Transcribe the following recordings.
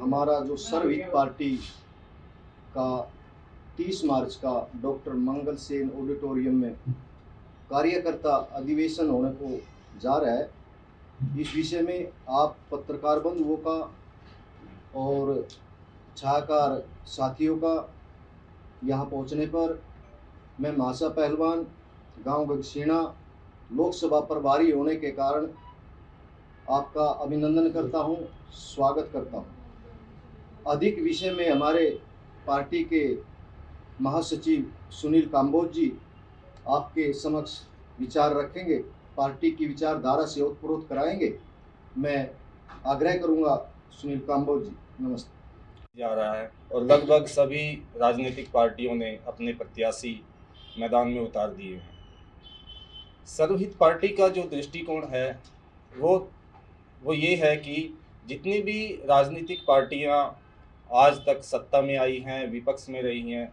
हमारा जो सर्वहित पार्टी का 30 मार्च का डॉक्टर मंगल सेन ऑडिटोरियम में कार्यकर्ता अधिवेशन होने को जा रहा है, इस विषय में आप पत्रकार बंधुओं का और छायाकार साथियों का यहाँ पहुँचने पर मैं महासा पहलवान गांव गगसीणा लोकसभा प्रभारी होने के कारण आपका अभिनंदन करता हूं, स्वागत करता हूं। अधिक विषय में हमारे पार्टी के महासचिव सुनील काम्बोज जी आपके समक्ष विचार रखेंगे, पार्टी की विचारधारा से ओतप्रोत कराएंगे। मैं आग्रह करूंगा सुनील काम्बोज जी, नमस्ते। जा रहा है और लगभग सभी राजनीतिक पार्टियों ने अपने प्रत्याशी मैदान में उतार दिए हैं। सर्वहित पार्टी का जो दृष्टिकोण है वो ये है कि जितनी भी राजनीतिक पार्टियां आज तक सत्ता में आई हैं, विपक्ष में रही हैं,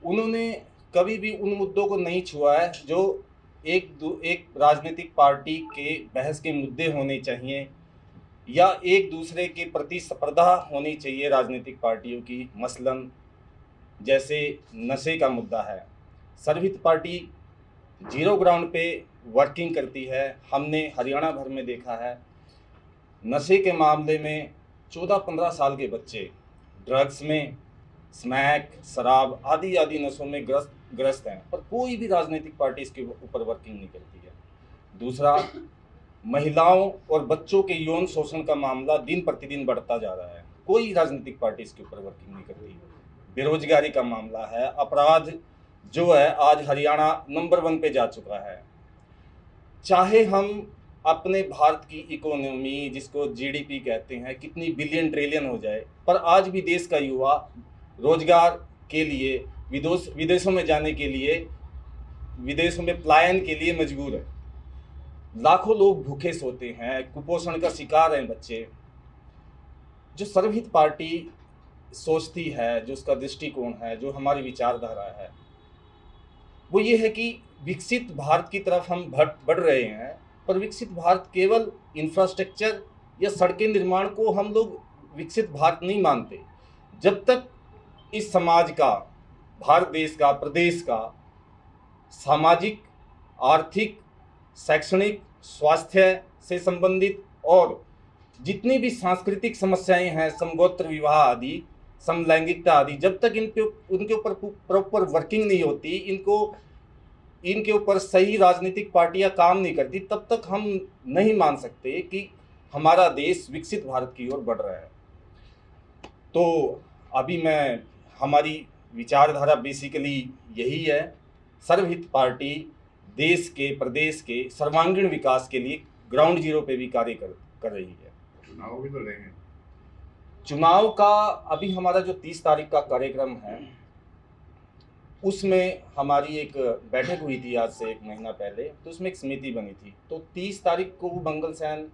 उन्होंने कभी भी उन मुद्दों को नहीं छुआ है जो एक राजनीतिक पार्टी के बहस के मुद्दे होने चाहिए या एक दूसरे के प्रति स्पर्धा होनी चाहिए राजनीतिक पार्टियों की। मसलन जैसे नशे का मुद्दा है, सर्वहित पार्टी जीरो ग्राउंड पे वर्किंग करती है। हमने हरियाणा भर में देखा है, नशे के मामले में 14-15 साल के बच्चे ड्रग्स में, स्मैक, शराब आदि नशों में ग्रस्त हैं, पर कोई भी राजनीतिक पार्टी इसके ऊपर वर्किंग नहीं करती है। दूसरा, महिलाओं और बच्चों के यौन शोषण का मामला दिन प्रतिदिन बढ़ता जा रहा है, कोई राजनीतिक पार्टी इसके ऊपर वर्किंग नहीं करती है। बेरोजगारी का मामला है, अपराध जो है आज हरियाणा नंबर 1 पे जा चुका है। चाहे हम अपने भारत की इकोनॉमी, जिसको जीडीपी कहते हैं, कितनी बिलियन ट्रिलियन हो जाए, पर आज भी देश का युवा रोजगार के लिए विदेशों में जाने के लिए, विदेशों में पलायन के लिए मजबूर है। लाखों लोग भूखे सोते हैं, कुपोषण का शिकार हैं बच्चे। जो सर्वहित पार्टी सोचती है, जो उसका दृष्टिकोण है, जो हमारी विचारधारा है, वो ये है कि विकसित भारत की तरफ हम बढ़ रहे हैं, पर विकसित भारत केवल इंफ्रास्ट्रक्चर या सड़कें निर्माण को हम लोग विकसित भारत नहीं मानते। जब तक इस समाज का, भारत देश का, प्रदेश का सामाजिक, आर्थिक, शैक्षणिक, स्वास्थ्य से संबंधित और जितनी भी सांस्कृतिक समस्याएं हैं, समगोत्र विवाह आदि, समलैंगिकता आदि, जब तक उनके ऊपर प्रॉपर वर्किंग नहीं होती, इनके ऊपर सही राजनीतिक पार्टियां काम नहीं करती, तब तक हम नहीं मान सकते कि हमारा देश विकसित भारत की ओर बढ़ रहा है। तो अभी हमारी विचारधारा बेसिकली यही है, सर्वहित पार्टी देश के, प्रदेश के सर्वांगीण विकास के लिए ग्राउंड जीरो पे भी कार्य कर रही है। चुनाव भी तो रहेंगे। चुनाव का अभी हमारा जो 30 तारीख का कार्यक्रम है, उसमें हमारी एक बैठक हुई थी आज से 1 महीना पहले, तो उसमें एक समिति बनी थी। तो 30 तारीख को वो मंगल सेन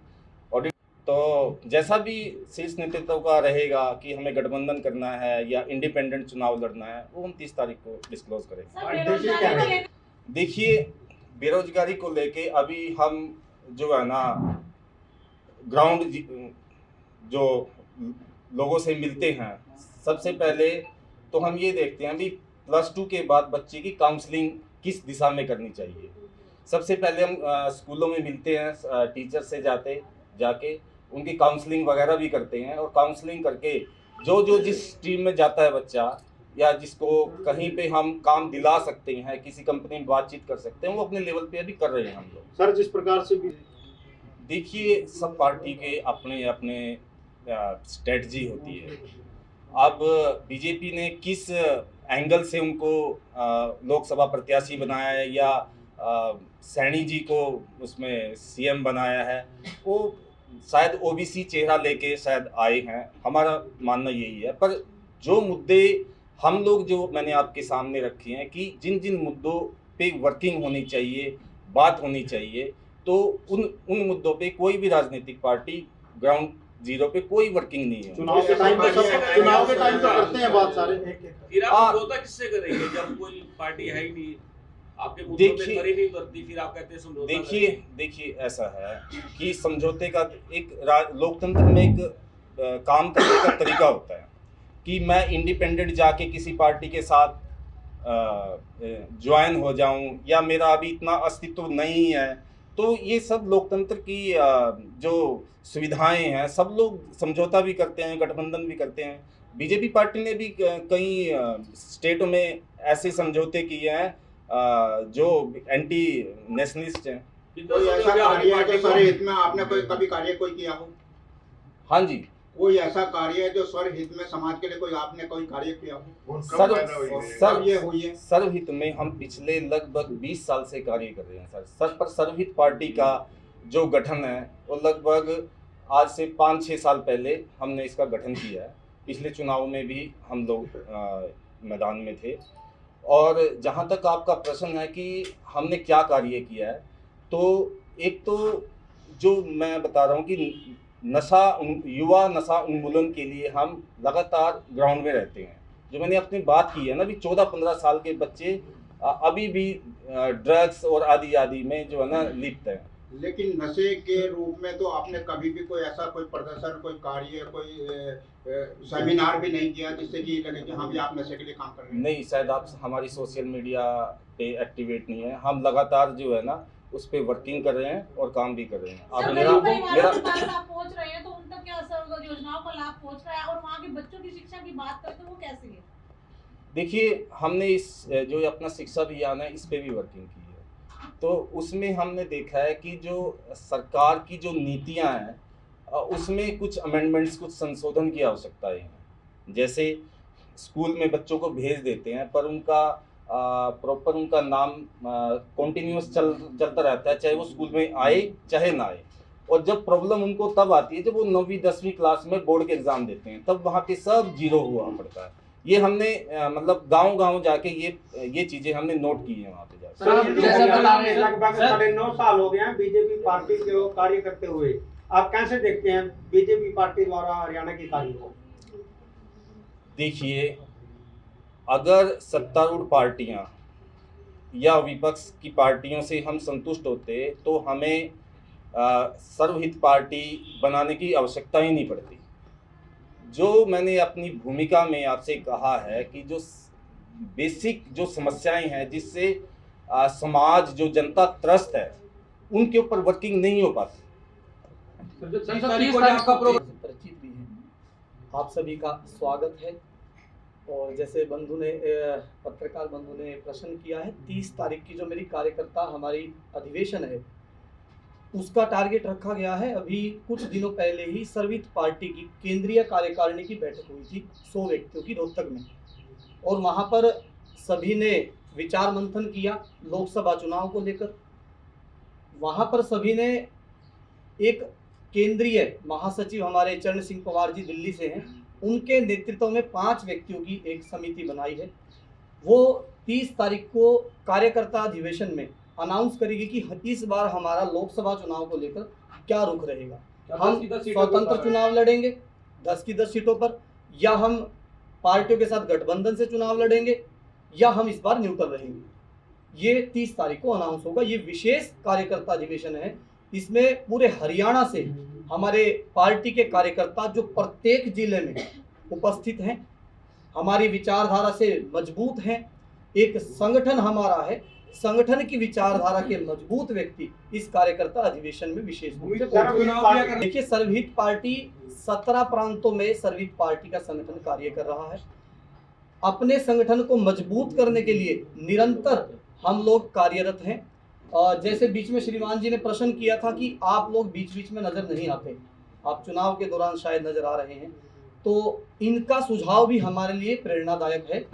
ऑडिट, तो जैसा भी शीर्ष नेतृत्व का रहेगा कि हमें गठबंधन करना है या इंडिपेंडेंट चुनाव लड़ना है, वो हम 30 तारीख को डिस्क्लोज करेंगे। देखिए, बेरोजगारी को लेके अभी हम जो है ना, ग्राउंड जो लोगों से मिलते हैं, सबसे पहले तो हम ये देखते हैं भी +2 के बाद बच्चे की काउंसलिंग किस दिशा में करनी चाहिए। सबसे पहले हम स्कूलों में मिलते हैं, टीचर से जाके उनकी काउंसलिंग वगैरह भी करते हैं, और काउंसलिंग करके जो जिस स्ट्रीम में जाता है बच्चा, या जिसको कहीं पे हम काम दिला सकते हैं, किसी कंपनी में बातचीत कर सकते हैं, वो अपने लेवल पे अभी कर रहे हैं हम लोग। सर, जिस प्रकार से भी देखिए, सब पार्टी के अपने स्ट्रेटजी होती है। अब बीजेपी ने किस एंगल से उनको लोकसभा प्रत्याशी बनाया है या सैनी जी को उसमें सीएम बनाया है, वो शायद ओबीसी चेहरा लेके शायद आए हैं, हमारा मानना यही है। पर जो मुद्दे हम लोग, जो मैंने आपके सामने रखे हैं कि जिन मुद्दों पे वर्किंग होनी चाहिए, बात होनी चाहिए, तो उन मुद्दों पे कोई भी राजनीतिक पार्टी ग्राउंड जीरो पे कोई वर्किंग नहीं है। चुनाव के टाइम तो करते हैं बात सारे। फिर आप समझौता किससे करेंगे जब कोई पार्टी है ही नहीं, आपके मुद्दों पे खरी नहीं उतरती, फिर आप कहते हैं समझौता। देखिए ऐसा है कि समझौते का एक लोकतंत्र में एक काम करने का तरीका होता है कि मैं इंडिपेंडेंट जाके किसी पार्टी के साथ ज्वाइन हो जाऊं या मेरा अभी इतना अस्तित्व नहीं है। तो ये सब लोकतंत्र की जो सुविधाएं हैं, सब लोग समझौता भी करते हैं, गठबंधन भी करते हैं। बीजेपी पार्टी ने भी कई स्टेटों में ऐसे समझौते किए हैं जो एंटी नेशनलिस्ट हैं। कोई ऐसा कार्य है जो स्वरहित में आपने कभी कार्य किया हो? हाँ जी, कोई ऐसा कार्य है जो स्वरहित में समाज के लिए आपने कोई कार्य किया हो? सर्वहित में हम पिछले लगभग 20 साल से कार्य कर रहे हैं सर। पर सर्वहित पार्टी का जो गठन है वो लगभग आज से 5-6 साल पहले हमने इसका गठन किया है। पिछले चुनाव में भी हम लोग मैदान में थे। और जहाँ तक आपका प्रश्न है कि हमने क्या कार्य किया है, तो एक तो जो मैं बता रहा हूँ कि युवा नशा उन्मूलन के लिए हम लगातार ग्राउंड में रहते हैं। जो मैंने अपनी बात की है ना, भी 14-15 साल के बच्चे अभी भी ड्रग्स और आदि में जो है ना लिप्त हैं। लेकिन नशे के रूप में तो आपने कभी भी कोई ऐसा कोई प्रदर्शन, कोई कार्य, कोई सेमिनार भी नहीं किया जिससे कि लगे कि हाँ भी आप नशे के लिए काम कर रहे हैं? नहीं, शायद आप हमारी सोशल मीडिया पे एक्टिवेट नहीं है। हम लगातार जो है ना उस पे वर्किंग कर रहे हैं और काम भी कर रहे हैं। आप मेरा आप पहुंच रहे हैं तो उन तक क्या असर योजनाओं का लाभ पहुंच रहा है? और वहाँ के बच्चों की शिक्षा की बात करें तो वो कैसी है? देखिए, हमने इस जो अपना शिक्षा अभियान है इस पे भी वर्किंग की है। तो उसमें हमने देखा है कि जो सरकार की जो नीतियां हैं उसमें कुछ अमेंडमेंट्स, कुछ संशोधन की आवश्यकता है। जैसे स्कूल में बच्चों को भेज देते हैं पर उनका प्रॉपर उनका नाम कॉन्टिन्यूस चलता रहता है, चाहे वो स्कूल में आए चाहे ना आए। और जब प्रॉब्लम उनको तब आती है जब वो 9वीं-10वीं क्लास में बोर्ड के एग्ज़ाम देते हैं, तब वहाँ पे सब जीरो हुआ पड़ता है। ये हमने मतलब गांव-गांव जाके ये चीज़ें हमने नोट की हैं वहाँ पे जाके। लगभग 9.5 साल हो गए हैं बीजेपी पार्टी के कार्य करते हुए। आप कैसे देखते हैं बीजेपी पार्टी द्वारा हरियाणा की कार्य को? देखिए, अगर सत्तारूढ़ पार्टियां या विपक्ष की पार्टियों से हम संतुष्ट होते तो हमें सर्वहित पार्टी बनाने की आवश्यकता ही नहीं पड़ती। जो मैंने अपनी भूमिका में आपसे कहा है कि जो बेसिक जो समस्याएं हैं जिससे समाज, जो जनता त्रस्त है, उनके ऊपर वर्किंग नहीं हो पाती। परिचित भी हैं। आप सभी का स्वागत है। और जैसे पत्रकार बंधु ने प्रश्न किया है, 30 तारीख की जो मेरी कार्यकर्ता हमारी अधिवेशन है उसका टारगेट रखा गया है। अभी कुछ दिनों पहले ही सर्वहित पार्टी की केंद्रीय कार्यकारिणी की बैठक हुई थी 100 व्यक्तियों की रोहतक में, और वहाँ पर सभी ने विचार मंथन किया लोकसभा चुनाव को लेकर। वहाँ पर सभी ने एक केंद्रीय महासचिव हमारे चरण सिंह पवार जी दिल्ली से हैं, उनके नेतृत्व में 5 व्यक्तियों की एक समिति बनाई है। वो 30 तारीख को कार्यकर्ता अधिवेशन में अनाउंस करेगी कि इस बार हमारा लोकसभा चुनाव को लेकर क्या रुख रहेगा। हम स्वतंत्र चुनाव लड़ेंगे 10 की 10 सीटों पर, या हम पार्टियों के साथ गठबंधन से चुनाव लड़ेंगे, या हम इस बार न्यूट्रल रहेंगे। ये 30 तारीख को अनाउंस होगा। ये विशेष कार्यकर्ता अधिवेशन है। इसमें पूरे हरियाणा से हमारे पार्टी के कार्यकर्ता जो प्रत्येक जिले में उपस्थित हैं, हमारी विचारधारा से मजबूत हैं। एक संगठन हमारा है, संगठन की विचारधारा के मजबूत व्यक्ति इस कार्यकर्ता अधिवेशन में विशेष रूप से। देखिए, सर्वहित पार्टी 17 प्रांतों में सर्वहित पार्टी का संगठन कार्य कर रहा है। अपने संगठन को मजबूत करने के लिए निरंतर हम लोग कार्यरत हैं। जैसे बीच में श्रीमान जी ने प्रश्न किया था कि आप लोग बीच बीच में नजर नहीं आते, आप चुनाव के दौरान शायद नजर आ रहे हैं, तो इनका सुझाव भी हमारे लिए प्रेरणादायक है।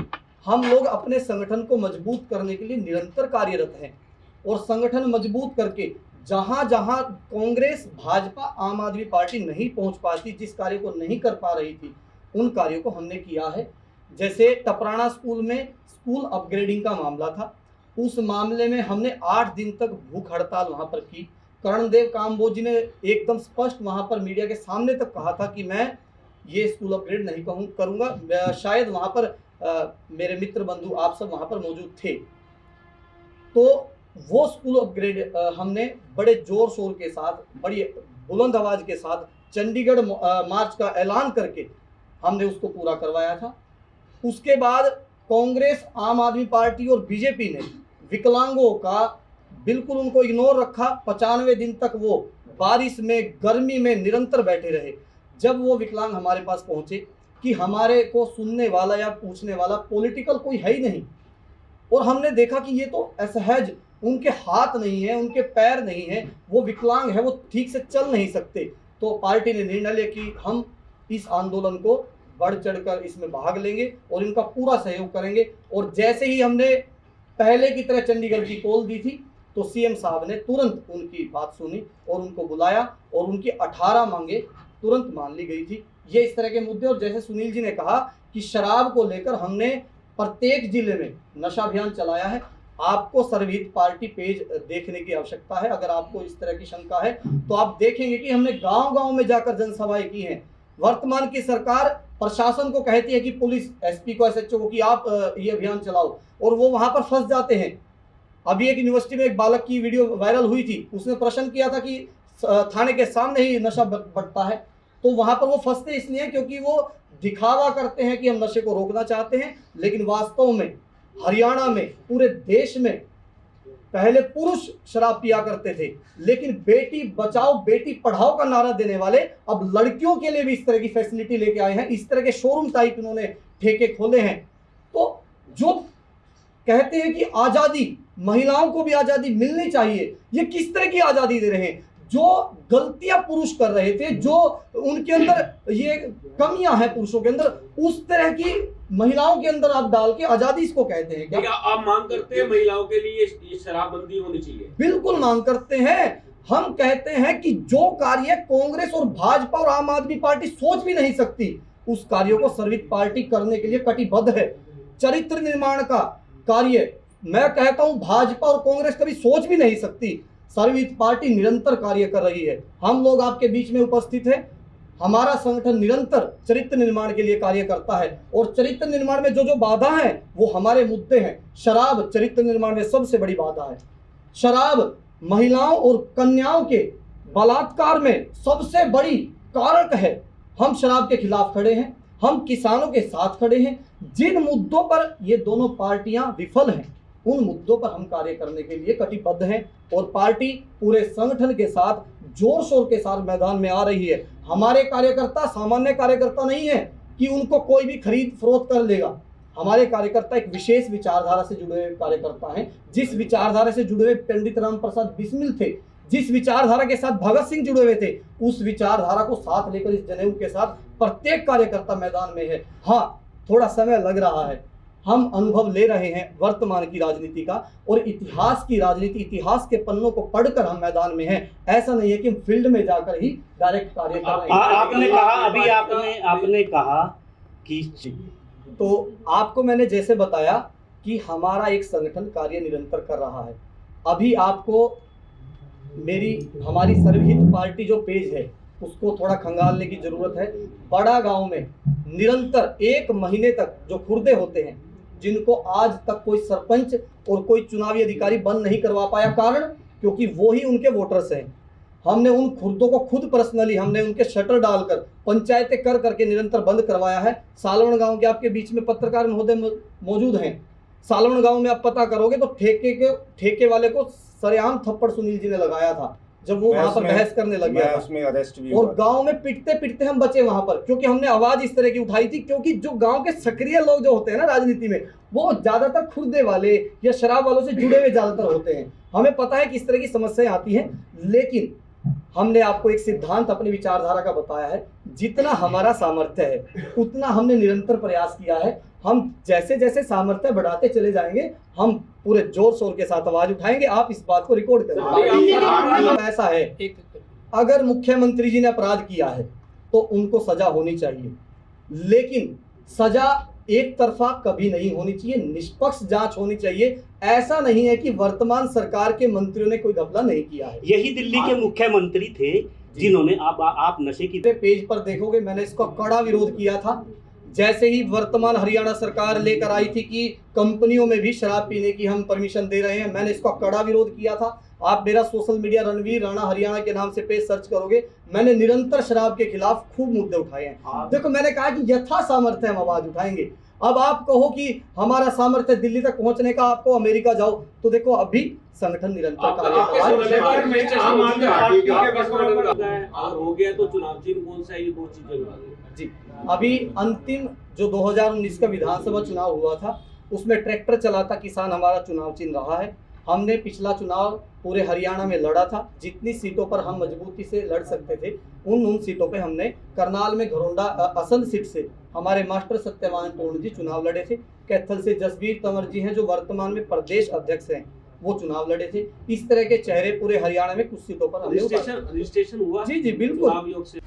हम लोग अपने संगठन को मजबूत करने के लिए निरंतर कार्यरत हैं, और संगठन मजबूत करके जहां जहां कांग्रेस, भाजपा, आम आदमी पार्टी नहीं पहुंच पाती, जिस कार्य को नहीं कर पा रही थी, उन कार्यों को हमने किया है। जैसे टपराना स्कूल में स्कूल अपग्रेडिंग का मामला था, उस मामले में हमने 8 दिन तक भूख हड़ताल वहां पर की। कर्णदेव काम्बोज जी ने एकदम स्पष्ट वहां पर मीडिया के सामने तक कहा था कि मैं ये स्कूल अपग्रेड नहीं करूंगा। शायद वहां पर मेरे मित्र बंधु आप सब वहां पर मौजूद थे। तो वो स्कूल अपग्रेड हमने बड़े जोर शोर के साथ, बड़ी बुलंद आवाज के साथ चंडीगढ़ मार्च का ऐलान करके हमने उसको पूरा करवाया था। उसके बाद कांग्रेस, आम आदमी पार्टी और बीजेपी ने विकलांगों का बिल्कुल उनको इग्नोर रखा। 95 दिन तक वो बारिश में, गर्मी में निरंतर बैठे रहे। जब वो विकलांग हमारे पास पहुंचे कि हमारे को सुनने वाला या पूछने वाला पॉलिटिकल कोई है ही नहीं, और हमने देखा कि ये तो असहज, उनके हाथ नहीं है, उनके पैर नहीं है, वो विकलांग है, वो ठीक से चल नहीं सकते, तो पार्टी ने निर्णय लिया कि हम इस आंदोलन को बढ़ चढ़कर इसमें भाग लेंगे और इनका पूरा सहयोग करेंगे। और जैसे ही हमने पहले की तरह चंडीगढ़ की कॉल दी थी तो सीएम साहब ने तुरंत उनकी बात सुनी और उनको बुलाया और उनकी 18 मांगे तुरंत मान ली गई थी। ये इस तरह के मुद्दे। और जैसे सुनील जी ने कहा कि शराब को लेकर हमने प्रत्येक जिले में नशा अभियान चलाया है। आपको सर्वहित पार्टी पेज देखने की आवश्यकता है। अगर आपको इस तरह की शंका है तो आप देखेंगे कि हमने गांव-गांव में जाकर जनसभाएं की हैं। वर्तमान की सरकार प्रशासन को कहती है कि पुलिस, एसपी को, एसएचओ को कि आप ये अभियान चलाओ, और वो वहां पर फंस जाते हैं। अभी एक यूनिवर्सिटी में एक बालक की वीडियो वायरल हुई थी, उसने प्रश्न किया था कि थाने के सामने ही नशा बढ़ता है, तो वहां पर वो फंसते इसलिए क्योंकि वो दिखावा करते हैं कि हम नशे को रोकना चाहते हैं, लेकिन वास्तव में हरियाणा में, पूरे देश में पहले पुरुष शराब पिया करते थे, लेकिन बेटी बचाओ बेटी पढ़ाओ का नारा देने वाले अब लड़कियों के लिए भी इस तरह की फैसिलिटी लेके आए हैं। इस तरह के शोरूम टाइप इन्होंने ठेके खोले हैं। तो जो कहते हैं कि आजादी, महिलाओं को भी आजादी मिलनी चाहिए, ये किस तरह की आजादी दे रहे हैं? जो गलतियां पुरुष कर रहे थे, जो उनके अंदर ये कमियां हैं पुरुषों के अंदर, उस तरह की महिलाओं के अंदर आप डाल के आजादी इसको कहते हैं क्या? आप मांग करते हैं महिलाओं के लिए ये शराबबंदी होनी चाहिए? बिल्कुल मांग करते हैं। हम कहते हैं कि जो कार्य कांग्रेस और भाजपा और आम आदमी पार्टी सोच भी नहीं सकती, उस कार्यों को सर्वहित पार्टी करने के लिए कटिबद्ध है। चरित्र निर्माण का कार्य मैं कहता हूं भाजपा और कांग्रेस कभी सोच भी नहीं सकती, सर्वहित पार्टी निरंतर कार्य कर रही है। हम लोग आपके बीच में उपस्थित हैं। हमारा संगठन निरंतर चरित्र निर्माण के लिए कार्य करता है, और चरित्र निर्माण में जो जो बाधा है वो हमारे मुद्दे हैं। शराब चरित्र निर्माण में सबसे बड़ी बाधा है। शराब महिलाओं और कन्याओं के बलात्कार में सबसे बड़ी कारक है। हम शराब के खिलाफ खड़े हैं, हम किसानों के साथ खड़े हैं। जिन मुद्दों पर ये दोनों पार्टियां विफल हैं, उन मुद्दों पर हम कार्य करने के लिए कटिबद्ध हैं, और पार्टी पूरे संगठन के साथ जोर शोर के साथ मैदान में आ रही है। हमारे कार्यकर्ता सामान्य कार्यकर्ता नहीं है कि उनको कोई भी खरीद फरोख्त कर लेगा। हमारे कार्यकर्ता एक विशेष विचारधारा से जुड़े हुए कार्यकर्ता हैं। जिस विचारधारा से जुड़े हुए पंडित राम प्रसाद बिस्मिल थे, जिस विचारधारा के साथ भगत सिंह जुड़े हुए थे, उस विचारधारा को साथ लेकर इस जनेऊ के साथ प्रत्येक कार्यकर्ता मैदान में है। हाँ, थोड़ा समय लग रहा है, हम अनुभव ले रहे हैं वर्तमान की राजनीति का, और इतिहास की राजनीति, इतिहास के पन्नों को पढ़कर हम मैदान में हैं। ऐसा नहीं है कि हम फील्ड में जाकर ही डायरेक्ट कार्य कर रहे हैं। आपने कहा, अभी आपने कहा कि, तो आपको मैंने जैसे बताया कि हमारा एक संगठन कार्य निरंतर कर रहा है। अभी आपको हमारी सर्वहित पार्टी जो पेज है उसको थोड़ा खंगालने की जरूरत है। बड़ा गांव में निरंतर 1 महीने तक जो खुर्दे होते हैं, जिनको आज तक कोई सरपंच और कोई चुनावी अधिकारी बंद नहीं करवा पाया, कारण क्योंकि वो ही उनके वोटर्स हैं। हमने उन खुर्दों को खुद पर्सनली हमने उनके शटर डालकर पंचायतें कर करके निरंतर बंद करवाया है। सालवण गांव के आपके बीच में पत्रकार महोदय मौजूद हैं। सालवण गांव में आप पता करोगे तो ठेके वाले को सरेआम थप्पड़ सुनील जी ने लगाया था जब वो वहां पर बहस करने लग गया उसमें अरेस्ट भी और हुआ। गांव में पिटते पिटते हम बचे वहां पर, क्योंकि हमने आवाज इस तरह की उठाई थी। क्योंकि जो गांव के सक्रिय लोग जो होते हैं ना राजनीति में, वो ज्यादातर खुर्दे वाले या शराब वालों से जुड़े हुए ज्यादातर होते हैं। हमें पता है कि इस तरह की समस्याएं आती हैं, लेकिन हमने आपको एक सिद्धांत अपनी विचारधारा का बताया है। जितना हमारा सामर्थ्य है उतना हमने निरंतर प्रयास किया है। हम जैसे जैसे सामर्थ्य बढ़ाते चले जाएंगे, हम पूरे जोर शोर के साथ आवाज उठाएंगे। आप इस बात को रिकॉर्ड करेंगे। ऐसा है, अगर मुख्यमंत्री जी ने अपराध किया है तो उनको सजा होनी चाहिए, लेकिन सजा एक तरफा कभी नहीं होनी चाहिए, निष्पक्ष जांच होनी चाहिए। ऐसा नहीं है कि वर्तमान सरकार के मंत्रियों ने कोई घपला नहीं किया है। यही दिल्ली के मुख्यमंत्री थे जिन्होंने आप नशे की पेज पर देखोगे मैंने इसका कड़ा विरोध किया था। जैसे ही वर्तमान हरियाणा सरकार लेकर आई थी कि कंपनियों में भी शराब पीने की हम परमिशन दे रहे हैं, मैंने इसका कड़ा विरोध किया था। आप मेरा सोशल मीडिया रणवीर राणा हरियाणा के नाम से पेज सर्च करोगे, मैंने निरंतर शराब के खिलाफ खूब मुद्दे उठाए हैं। देखो मैंने कहा कि यथा सामर्थ्य हम आवाज उठाएंगे। अब आप कहो कि हमारा सामर्थ्य दिल्ली तक पहुंचने का, आपको अमेरिका जाओ, तो देखो अभी संगठन निरंतर कार्य कर रहा है। और हो गया तो चुनाव चिन्ह कौन सा है, ये दो चीजें बता दें। जी, अभी अंतिम जो 2019 का विधानसभा चुनाव हुआ था उसमें ट्रैक्टर चलाता किसान हमारा चुनाव चिन्ह रहा है। हमने पिछला चुनाव पूरे हरियाणा में लड़ा था, जितनी सीटों पर हम मजबूती से लड़ सकते थे उन सीटों पे हमने करनाल में घरोंडा असंध सीट से हमारे मास्टर सत्यवान टोण जी चुनाव लड़े थे। कैथल से जसबीर तंवर जी हैं जो वर्तमान में प्रदेश अध्यक्ष हैं, वो चुनाव लड़े थे। इस तरह के चेहरे पूरे हरियाणा में कुछ सीटों पर हमने रजिस्ट्रेशन हुआ? जी बिल्कुल। चुनाव योग से